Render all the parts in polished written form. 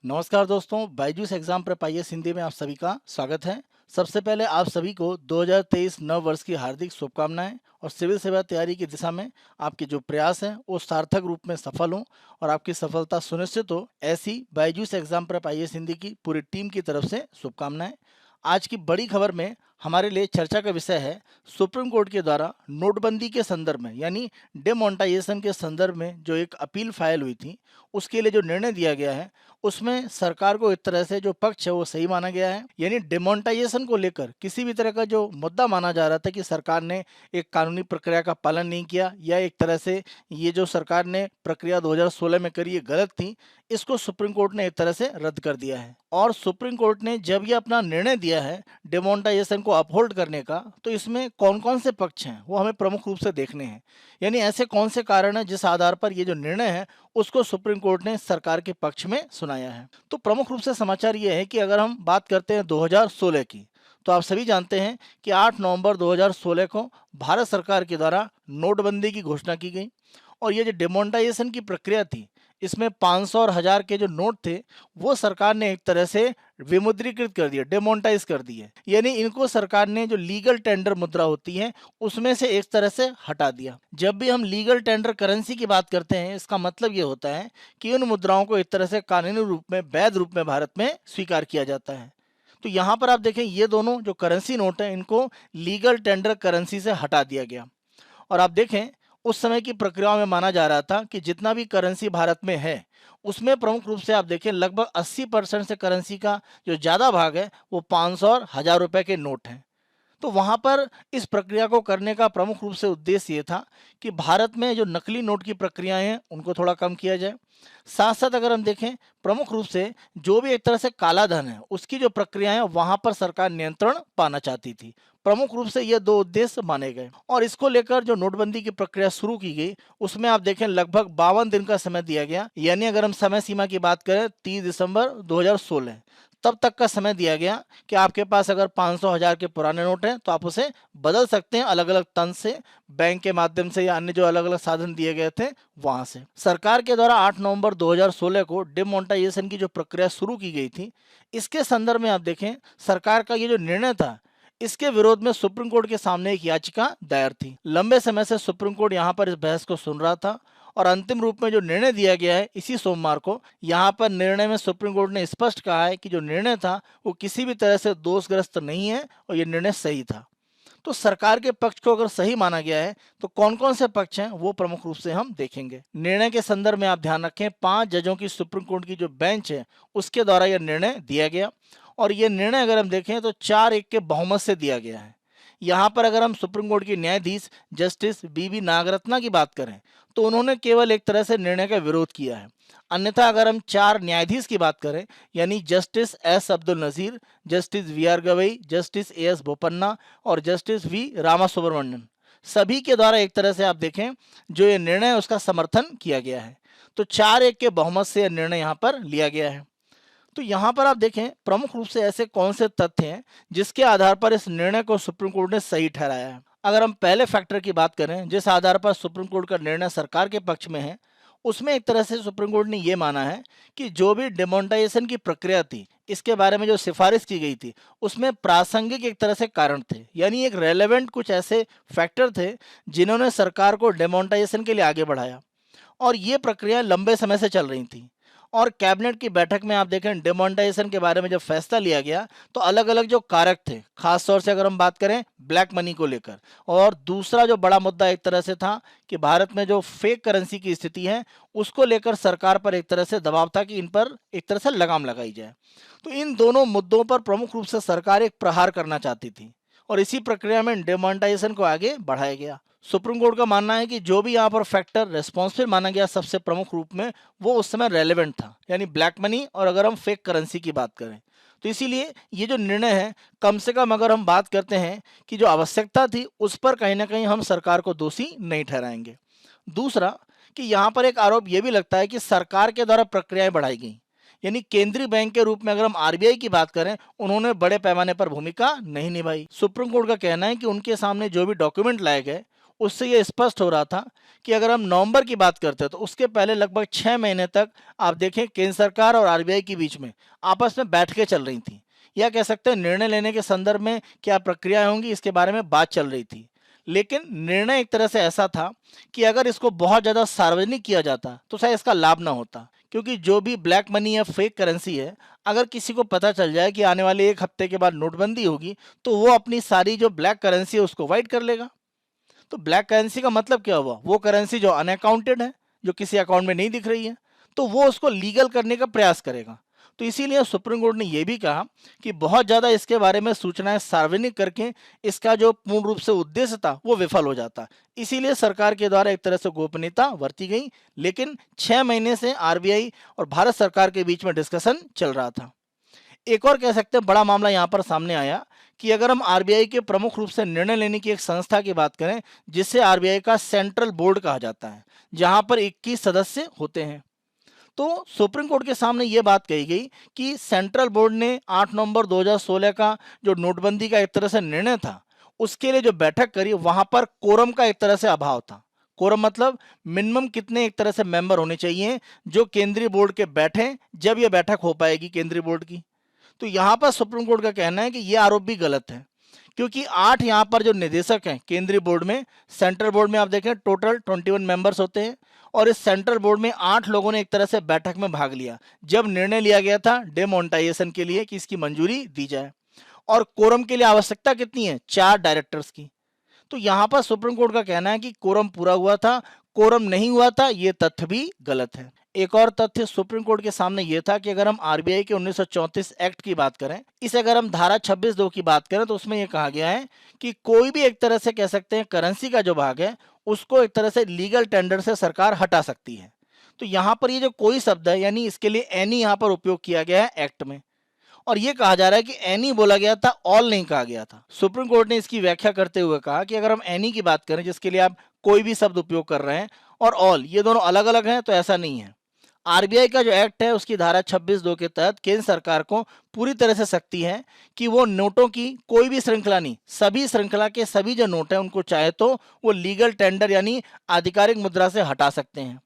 नमस्कार दोस्तों, Byju's exam prep IAS Hindi में आप सभी का स्वागत है। सबसे पहले आप सभी को 2023 नव वर्ष की हार्दिक शुभकामनाएं और सिविल सेवा तैयारी की दिशा में आपके जो प्रयास हैं वो सार्थक रूप में सफल हों और आपकी सफलता सुनिश्चित हो, ऐसी Byju's exam prep IAS Hindi की पूरी टीम की तरफ से शुभकामनाएं। आज की बड़ी खबर में हमारे लिए चर्चा का विषय है सुप्रीम कोर्ट के द्वारा नोटबंदी के संदर्भ में यानी डिमोनेटाइजेशन के संदर्भ में जो एक अपील फाइल हुई थी उसके लिए जो निर्णय दिया गया है उसमें सरकार को एक तरह से जो पक्ष है वो सही माना गया है। यानी डिमोनेटाइजेशन को लेकर किसी भी तरह का जो मुद्दा माना जा रहा था कि सरकार ने एक कानूनी प्रक्रिया का पालन नहीं किया या एक तरह से ये जो सरकार ने प्रक्रिया 2016 में करी ये गलत थी, इसको सुप्रीम कोर्ट ने एक तरह से रद्द कर दिया है। और सुप्रीम कोर्ट ने जब ये अपना निर्णय दिया है डिमोनेटाइजेशन को अपहोल्ड करने का, तो इसमें कौन कौन से पक्ष हैं वो हमें प्रमुख रूप से देखने हैं। यानी ऐसे कौन से कारण हैं जिस आधार पर ये जो निर्णय है उसको सुप्रीम कोर्ट ने सरकार के पक्ष में सुनाया है। तो प्रमुख रूप से समाचार ये है कि अगर हम बात करते हैं 2016 की, तो आप सभी जानते हैं कि 8 नवंबर 2016 को भारत सरकार के द्वारा नोटबंदी की घोषणा की गई और ये जो डिमोनेटाइजेशन की प्रक्रिया थी इसमें 500 और 1000 के जो नोट थे वो सरकार ने एक तरह से विमुद्रीकृत कर दिया, डिमोनेटाइज कर दिए। यानी इनको सरकार ने जो लीगल टेंडर मुद्रा होती है उसमें से एक तरह से हटा दिया। जब भी हम लीगल टेंडर करेंसी की बात करते हैं इसका मतलब ये होता है कि उन मुद्राओं को एक तरह से कानूनी रूप में, वैध रूप में भारत में स्वीकार किया जाता है। तो यहाँ पर आप देखें ये दोनों जो करेंसी नोट हैं इनको लीगल टेंडर करेंसी से हटा दिया गया। और आप देखें उस समय की प्रक्रियाओं में माना जा रहा था कि जितना भी करेंसी भारत में है उसमें प्रमुख रूप से आप देखें लगभग 80% से करेंसी का जो ज़्यादा भाग है वो 500 और 1000 रुपए के नोट हैं। तो वहाँ पर इस प्रक्रिया को करने का प्रमुख रूप से उद्देश्य ये था कि भारत में जो नकली नोट की प्रक्रियाएं हैं उनको थोड़ा कम किया जाए। साथ साथ अगर हम देखें प्रमुख रूप से जो भी एक तरह से काला धन है उसकी जो प्रक्रिया है वहाँ पर सरकार नियंत्रण पाना चाहती थी। प्रमुख रूप से ये दो उद्देश्य माने गए और इसको लेकर जो नोटबंदी की प्रक्रिया शुरू की गई उसमें आप देखें लगभग 52 दिन का समय दिया गया। यानी अगर हम समय सीमा की बात करें 30 दिसंबर 2016 तब तक का समय दिया गया कि आपके पास अगर 500 1000 के पुराने नोट हैं तो आप उसे बदल सकते हैं अलग अलग तंज से, बैंक के माध्यम से या अन्य जो अलग अलग साधन दिए गए थे वहां से। सरकार के द्वारा 8 नवंबर 2016 को डिमोनेटाइजेशन की जो प्रक्रिया शुरू की गई थी इसके संदर्भ में आप देखें सरकार का ये जो निर्णय था इसके विरोध में सुप्रीम कोर्ट के सामने एक याचिका दायर थी। लंबे समय से सुप्रीम कोर्ट यहाँ पर इस बहस को सुन रहा था और अंतिम रूप में जो निर्णय दिया गया है इसी सोमवार को, यहाँ पर निर्णय में सुप्रीम कोर्ट ने स्पष्ट कहा है कि जो निर्णय था वो किसी भी तरह से दोषग्रस्त नहीं है और ये निर्णय सही था। तो सरकार के पक्ष को अगर सही माना गया है तो कौन कौन से पक्ष हैं वो प्रमुख रूप से हम देखेंगे। निर्णय के संदर्भ में आप ध्यान रखें 5 जजों की सुप्रीम कोर्ट की जो बेंच है उसके द्वारा यह निर्णय दिया गया और ये निर्णय अगर हम देखें तो 4-1 के बहुमत से दिया गया है। यहाँ पर अगर हम सुप्रीम कोर्ट की न्यायाधीश जस्टिस बीबी नागरत्ना की बात करें तो उन्होंने केवल एक तरह से निर्णय का विरोध किया है। अन्यथा अगर हम 4 न्यायाधीश की बात करें यानी justice S Abdul Nazeer, justice V R Gavai, justice A S Bopanna और जस्टिस वी रामा सुब्रमण्यन, सभी के द्वारा एक तरह से आप देखें जो ये निर्णय है उसका समर्थन किया गया है। तो 4-1 के बहुमत से यह निर्णय यहाँ पर लिया गया है। तो यहाँ पर आप देखें प्रमुख रूप से ऐसे कौन से तथ्य हैं जिसके आधार पर इस निर्णय को सुप्रीम कोर्ट ने सही ठहराया है। अगर हम पहले फैक्टर की बात करें जिस आधार पर सुप्रीम कोर्ट का निर्णय सरकार के पक्ष में है, उसमें एक तरह से सुप्रीम कोर्ट ने ये माना है कि जो भी डिमोनेटाइजेशन की प्रक्रिया थी इसके बारे में जो सिफारिश की गई थी उसमें प्रासंगिक एक तरह से कारण थे, यानी एक रेलेवेंट कुछ ऐसे फैक्टर थे जिन्होंने सरकार को डिमोनेटाइजेशन के लिए आगे बढ़ाया और ये प्रक्रिया लंबे समय से चल रही थी। और कैबिनेट की बैठक में आप देखें डिमोनेटाइजेशन के बारे में जब फैसला लिया गया तो अलग अलग जो कारक थे, खास तौर से अगर हम बात करें ब्लैक मनी को लेकर, और दूसरा जो बड़ा मुद्दा एक तरह से था कि भारत में जो फेक करेंसी की स्थिति है उसको लेकर सरकार पर एक तरह से दबाव था कि इन पर एक तरह से लगाम लगाई जाए। तो इन दोनों मुद्दों पर प्रमुख रूप से सरकार एक प्रहार करना चाहती थी और इसी प्रक्रिया में डिमोनेटाइजेशन को आगे बढ़ाया गया। सुप्रीम कोर्ट का मानना है कि जो भी यहाँ पर फैक्टर रेस्पॉन्सिबल माना गया सबसे प्रमुख रूप में वो उस समय रेलेवेंट था, यानी ब्लैक मनी और अगर हम फेक करेंसी की बात करें तो इसीलिए ये जो निर्णय है कम से कम अगर हम बात करते हैं कि जो आवश्यकता थी उस पर कहीं ना कहीं हम सरकार को दोषी नहीं ठहराएंगे। दूसरा कि यहाँ पर एक आरोप ये भी लगता है कि सरकार के द्वारा प्रक्रियाएं बढ़ाई गई, यानी केंद्रीय बैंक के रूप में अगर हम आरबीआई की बात करें उन्होंने बड़े पैमाने पर भूमिका नहीं निभाई। सुप्रीम कोर्ट का कहना है कि उनके सामने जो भी डॉक्यूमेंट लाए गए उससे ये स्पष्ट हो रहा था कि अगर हम नवंबर की बात करते हैं तो उसके पहले लगभग 6 महीने तक आप देखें केंद्र सरकार और आरबीआई के बीच में आपस में बैठकें चल रही थी, या कह सकते हैं निर्णय लेने के संदर्भ में क्या प्रक्रियाएं होंगी इसके बारे में बात चल रही थी। लेकिन निर्णय एक तरह से ऐसा था कि अगर इसको बहुत ज़्यादा सार्वजनिक किया जाता तो शायद इसका लाभ ना होता, क्योंकि जो भी ब्लैक मनी या फेक करेंसी है, अगर किसी को पता चल जाए कि आने वाले 1 हफ्ते के बाद नोटबंदी होगी तो वो अपनी सारी जो ब्लैक करेंसी है उसको वाइट कर लेगा। तो ब्लैक करेंसी का मतलब क्या हुआ? वो करेंसी जो अनअकाउंटेड है, जो किसी अकाउंट में नहीं दिख रही है, तो वो उसको लीगल करने का प्रयास करेगा। तो इसीलिए सुप्रीम कोर्ट ने यह भी कहा कि बहुत ज़्यादा इसके बारे में सूचनाएं सार्वजनिक करके इसका जो पूर्ण रूप से उद्देश्य था वो विफल हो जाता। इसीलिए सरकार के द्वारा एक तरह से गोपनीयता बरती गई, लेकिन 6 महीने से आरबीआई और भारत सरकार के बीच में डिस्कशन चल रहा था। एक और कह सकते हैं बड़ा मामला यहाँ पर सामने आया कि अगर हम आरबीआई के प्रमुख रूप से निर्णय लेने की एक संस्था की बात करें, जिसे आरबीआई का सेंट्रल बोर्ड कहा जाता है, जहां पर 21 सदस्य होते हैं, तो सुप्रीम कोर्ट के सामने ये बात कही गई कि सेंट्रल बोर्ड ने 8 नवंबर 2016 का जो नोटबंदी का एक तरह से निर्णय था, उसके लिए जो बैठक करी वहां पर कोरम का एक तरह से अभाव था। कोरम मतलब मिनिमम कितने एक तरह से मेंबर होने चाहिए जो केंद्रीय बोर्ड के बैठे, जब यह बैठक हो पाएगी केंद्रीय बोर्ड की। तो यहाँ पर सुप्रीम कोर्ट का कहना है कि यह आरोप भी गलत है, क्योंकि 8 यहाँ पर जो निदेशक हैं केंद्रीय बोर्ड में, सेंट्रल बोर्ड में आप देखें टोटल 21 मेंबर्स होते हैं, और इस सेंट्रल बोर्ड में 8 लोगों ने एक तरह से बैठक में भाग लिया जब निर्णय लिया गया था डिमोनेटाइजेशन के लिए कि इसकी मंजूरी दी जाए। और कोरम के लिए आवश्यकता कितनी है? 4 डायरेक्टर्स की। तो यहाँ पर सुप्रीम कोर्ट का कहना है कि कोरम पूरा हुआ था, कोरम नहीं हुआ था, ये तथ्य भी गलत है। एक और तथ्य सुप्रीम कोर्ट के सामने यह था कि अगर हम आरबीआई के 1934 एक्ट की बात करें, इसे अगर हम धारा 26(2) की बात करें तो उसमें यह कहा गया है कि कोई भी एक तरह से कह सकते हैं करेंसी का जो भाग है उसको एक तरह से लीगल टेंडर से सरकार हटा सकती है। तो यहाँ पर ये जो कोई शब्द है, यानी इसके लिए एनी यहाँ पर उपयोग किया गया है एक्ट में, और ये कहा जा रहा है कि एनी बोला गया था, ऑल नहीं कहा गया था। सुप्रीम कोर्ट ने इसकी व्याख्या करते हुए कहा कि अगर हम एनी की बात करें जिसके लिए आप कोई भी शब्द उपयोग कर रहे हैं, और ऑल, ये दोनों अलग अलग हैं, तो ऐसा नहीं है। आरबीआई का जो एक्ट है उसकी धारा 26(2) के तहत केंद्र सरकार को पूरी तरह से शक्ति है कि वो नोटों की कोई भी श्रृंखला नहीं, सभी श्रृंखला के सभी जो नोट हैं उनको चाहे तो वो लीगल टेंडर यानी आधिकारिक मुद्रा से हटा सकते हैं।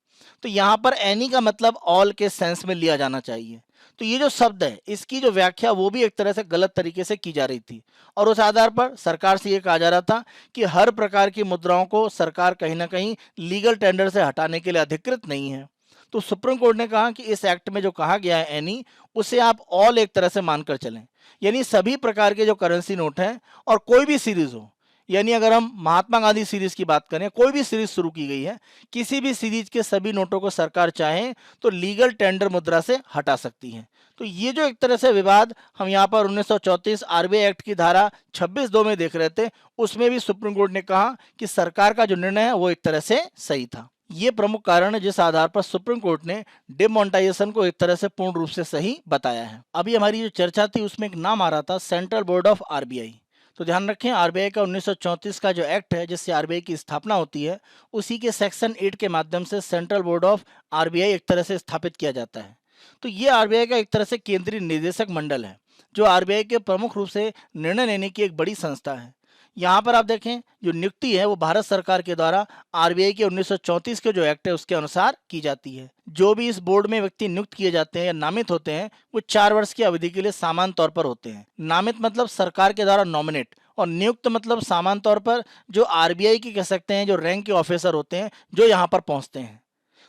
तो यहाँ पर एनी का मतलब ऑल के सेंस में लिया जाना चाहिए। तो ये जो शब्द है इसकी जो व्याख्या वो भी एक तरह से गलत तरीके से की जा रही थी, और उस आधार पर सरकार से ये कहा जा रहा था कि हर प्रकार की मुद्राओं को सरकार कहीं ना कहीं लीगल टेंडर से हटाने के लिए अधिकृत नहीं है। तो सुप्रीम कोर्ट ने कहा कि इस एक्ट में जो कहा गया है एनी, उसे आप ऑल एक तरह से मानकर चलें, यानी सभी प्रकार के जो करेंसी नोट हैं और कोई भी सीरीज हो, यानी अगर हम महात्मा गांधी सीरीज की बात करें, कोई भी सीरीज शुरू की गई है, किसी भी सीरीज के सभी नोटों को सरकार चाहे तो लीगल टेंडर मुद्रा से हटा सकती है। तो ये जो एक तरह से विवाद हम यहाँ पर 1934 आरबीआई एक्ट की धारा 26(2) में देख रहे थे, उसमें भी सुप्रीम कोर्ट ने कहा कि सरकार का जो निर्णय है वो एक तरह से सही था। ये प्रमुख कारण है जिस आधार पर सुप्रीम कोर्ट ने डिमोनेटाइजेशन को एक तरह से पूर्ण रूप से सही बताया है। अभी हमारी जो चर्चा थी उसमें एक नाम आ रहा था सेंट्रल बोर्ड ऑफ आरबीआई। तो ध्यान रखें, आरबीआई का 1934 का जो एक्ट है जिससे आरबीआई की स्थापना होती है, उसी के सेक्शन 8 के माध्यम से सेंट्रल बोर्ड ऑफ आरबीआई एक तरह से स्थापित किया जाता है। तो ये आरबीआई का एक तरह से केंद्रीय निदेशक मंडल है जो आरबीआई के प्रमुख रूप से निर्णय लेने की एक बड़ी संस्था है। यहाँ पर आप देखें जो नियुक्ति है वो भारत सरकार के द्वारा आरबीआई के 1934 के जो एक्ट है उसके अनुसार की जाती है। जो भी इस बोर्ड में व्यक्ति नियुक्त किए जाते हैं या नामित होते हैं वो 4 वर्ष की अवधि के लिए सामान्य तौर पर होते हैं। नामित मतलब सरकार के द्वारा नॉमिनेट, और नियुक्त मतलब सामान्य तौर पर जो आरबीआई की कह सकते हैं जो रैंक के ऑफिसर होते हैं जो यहाँ पर पहुँचते हैं।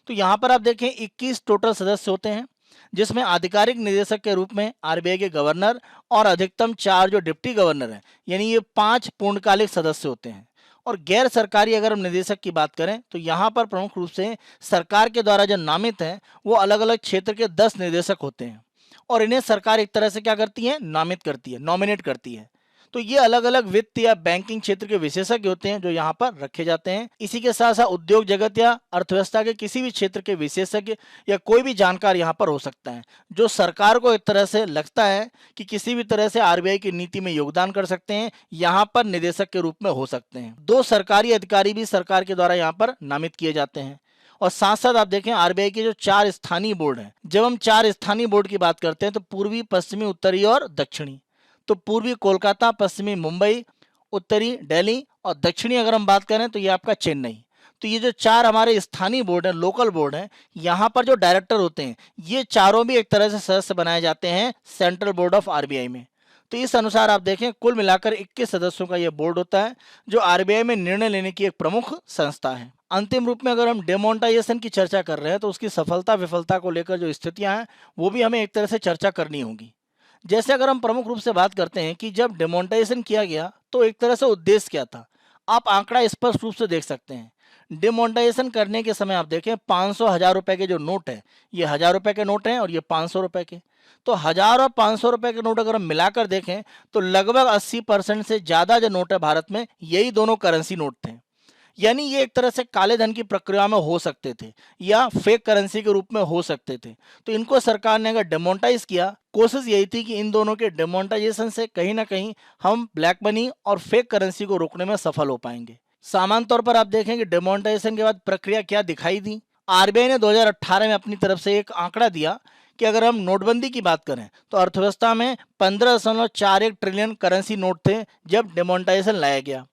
तो यहाँ पर आप देखें 21 टोटल सदस्य होते हैं, जिसमें आधिकारिक निदेशक के रूप में आरबीआई के गवर्नर और अधिकतम 4 जो डिप्टी गवर्नर हैं, यानी ये 5 पूर्णकालिक सदस्य होते हैं। और गैर सरकारी अगर हम निदेशक की बात करें तो यहाँ पर प्रमुख रूप से सरकार के द्वारा जो नामित हैं वो अलग अलग क्षेत्र के 10 निदेशक होते हैं, और इन्हें सरकार एक तरह से क्या करती है? नामित करती है, नॉमिनेट करती है। तो ये अलग अलग वित्त या बैंकिंग क्षेत्र के विशेषज्ञ होते हैं जो यहाँ पर रखे जाते हैं। इसी के साथ साथ उद्योग जगत या अर्थव्यवस्था के किसी भी क्षेत्र के विशेषज्ञ या कोई भी जानकार यहाँ पर हो सकता है जो सरकार को एक तरह से लगता है कि किसी भी तरह से आरबीआई की नीति में योगदान कर सकते हैं, यहाँ पर निदेशक के रूप में हो सकते हैं। 2 सरकारी अधिकारी भी सरकार के द्वारा यहाँ पर नामित किए जाते हैं। और साथ साथ आप देखें आरबीआई के जो 4 स्थानीय बोर्ड हैं, जब हम 4 स्थानीय बोर्ड की बात करते हैं तो पूर्वी, पश्चिमी, उत्तरी और दक्षिणी। तो पूर्वी कोलकाता, पश्चिमी मुंबई, उत्तरी दिल्ली और दक्षिणी अगर हम बात करें तो ये आपका चेन्नई। तो ये जो 4 हमारे स्थानीय बोर्ड हैं, लोकल बोर्ड हैं, यहाँ पर जो डायरेक्टर होते हैं ये चारों भी एक तरह से सदस्य बनाए जाते हैं सेंट्रल बोर्ड ऑफ आरबीआई में। तो इस अनुसार आप देखें कुल मिलाकर 21 सदस्यों का ये बोर्ड होता है जो आरबीआई में निर्णय लेने की एक प्रमुख संस्था है। अंतिम रूप में अगर हम डिमोनेटाइजेशन की चर्चा कर रहे हैं तो उसकी सफलता विफलता को लेकर जो स्थितियां हैं वो भी हमें एक तरह से चर्चा करनी होगी। जैसे अगर हम प्रमुख रूप से बात करते हैं कि जब डिमोनेटाइजेशन किया गया तो एक तरह से उद्देश्य क्या था, आप आंकड़ा स्पष्ट रूप से देख सकते हैं। डिमोनेटाइजेशन करने के समय आप देखें 500 1000 रुपए के जो नोट है ये 1000 रुपए के नोट हैं और ये 500 रुपए के। तो 1000 और 500 रुपए के नोट अगर हम मिलाकर देखें तो लगभग 80% से ज्यादा जो नोट है भारत में यही दोनों करेंसी नोट थे। यानी ये एक तरह से काले धन की प्रक्रिया में हो सकते थे या फेक करेंसी के रूप में हो सकते थे। तो इनको सरकार ने अगर डिमोनेटाइज किया, कोशिश यही थी कि इन दोनों के डिमोनेटाइजेशन से कहीं ना कहीं हम ब्लैक मनी और फेक करेंसी को रोकने में सफल हो पाएंगे। सामान्य तौर पर आप देखें कि डिमोनेटाइजेशन के बाद प्रक्रिया क्या दिखाई दी। आरबीआई ने 2018 में अपनी तरफ से एक आंकड़ा दिया कि अगर हम नोटबंदी की बात करें तो अर्थव्यवस्था में 15.41 ट्रिलियन करेंसी नोट थे जब डिमोनेटाइजेशन लाया गया।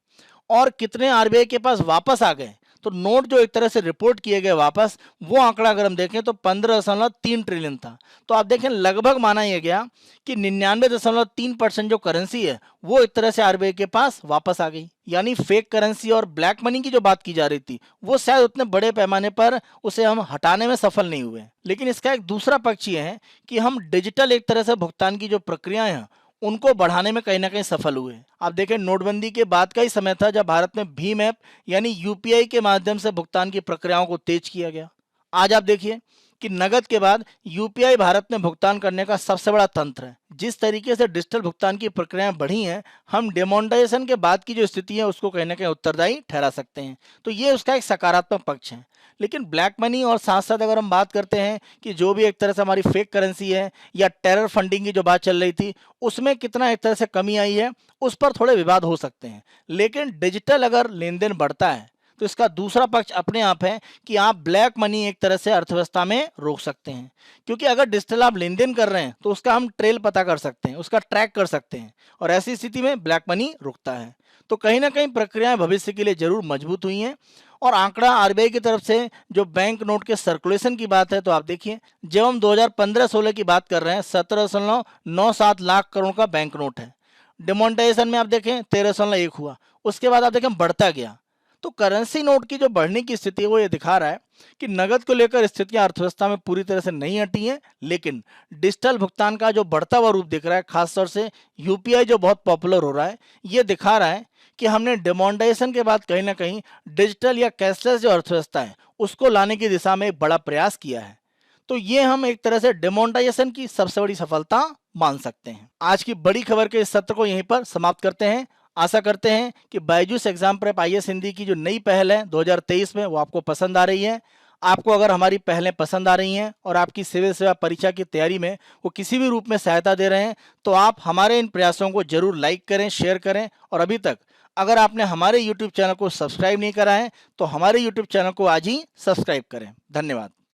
और कितने आरबीआई के पास वापस आ गए, तो नोट जो एक तरह से रिपोर्ट किए गए वापस, वो आंकड़ा अगर हम देखें तो 15.3 ट्रिलियन था। तो आप देखें लगभग माना यह गया कि 99.3% जो करेंसी है वो एक तरह से आरबीआई के पास वापस आ गई। यानी फेक करेंसी और ब्लैक मनी की जो बात की जा रही थी वो शायद उतने बड़े पैमाने पर उसे हम हटाने में सफल नहीं हुए। लेकिन इसका एक दूसरा पक्ष ये है कि हम डिजिटल एक तरह से भुगतान की जो प्रक्रियाएं हैं उनको बढ़ाने में कहीं ना कहीं सफल हुए। आप देखें नोटबंदी के बाद का ही समय था जब भारत में भीम ऐप यानी यूपीआई के माध्यम से भुगतान की प्रक्रियाओं को तेज किया गया। आज आप देखिए कि नगद के बाद यूपीआई भारत में भुगतान करने का सबसे बड़ा तंत्र है। जिस तरीके से डिजिटल भुगतान की प्रक्रियाएं बढ़ी हैं, हम डिमोनेटाइजेशन के बाद की जो स्थिति है उसको कहीं ना कहीं उत्तरदायी ठहरा सकते हैं। तो ये उसका एक सकारात्मक पक्ष है। लेकिन ब्लैक मनी और साथ साथ अगर हम बात करते हैं कि जो भी एक तरह से हमारी फेक करेंसी है या टेरर फंडिंग की जो बात चल रही थी उसमें कितना एक तरह से कमी आई है, उस पर थोड़े विवाद हो सकते हैं। लेकिन डिजिटल अगर लेन देन बढ़ता है तो इसका दूसरा पक्ष अपने आप है कि आप ब्लैक मनी एक तरह से अर्थव्यवस्था में रोक सकते हैं। क्योंकि अगर डिजिटल आप लेन देन कर रहे हैं तो उसका हम ट्रेल पता कर सकते हैं, उसका ट्रैक कर सकते हैं, और ऐसी स्थिति में ब्लैक मनी रुकता है। तो कहीं ना कहीं प्रक्रियाएं भविष्य के लिए जरूर मजबूत हुई हैं। और आंकड़ा आरबीआई की तरफ से जो बैंक नोट के सर्कुलेशन की बात है तो आप देखिए जब हम 2015-16 की बात कर रहे हैं 17.97 लाख करोड़ का बैंक नोट है। डिमोनेटाइजेशन में आप देखें 13.1 हुआ, उसके बाद आप देखें बढ़ता गया। तो करेंसी नोट की जो बढ़ने की स्थिति है वो ये दिखा रहा है कि नगद को लेकर स्थितियां अर्थव्यवस्था में पूरी तरह से नहीं हटी हैं। लेकिन डिजिटल भुगतान का जो बढ़ता हुआ रूप दिख रहा है, खासतौर से यूपीआई जो बहुत पॉपुलर हो रहा है, ये दिखा रहा है कि हमने डिमोनेटाइजेशन के बाद कहीं ना कहीं डिजिटल या कैशलेस जो अर्थव्यवस्था है उसको लाने की दिशा में एक बड़ा प्रयास किया है। तो ये हम एक तरह से डिमोनेटाइजेशन की सबसे बड़ी सफलता मान सकते हैं। आज की बड़ी खबर के इस सत्र को यहीं पर समाप्त करते हैं। आशा करते हैं कि Byju's exam prep IAS Hindi की जो नई पहल है 2023 में वो आपको पसंद आ रही है। आपको अगर हमारी पहलें पसंद आ रही हैं और आपकी सिविल सेवा परीक्षा की तैयारी में वो किसी भी रूप में सहायता दे रहे हैं तो आप हमारे इन प्रयासों को जरूर लाइक करें, शेयर करें। और अभी तक अगर आपने हमारे YouTube चैनल को सब्सक्राइब नहीं करा है तो हमारे YouTube चैनल को आज ही सब्सक्राइब करें। धन्यवाद।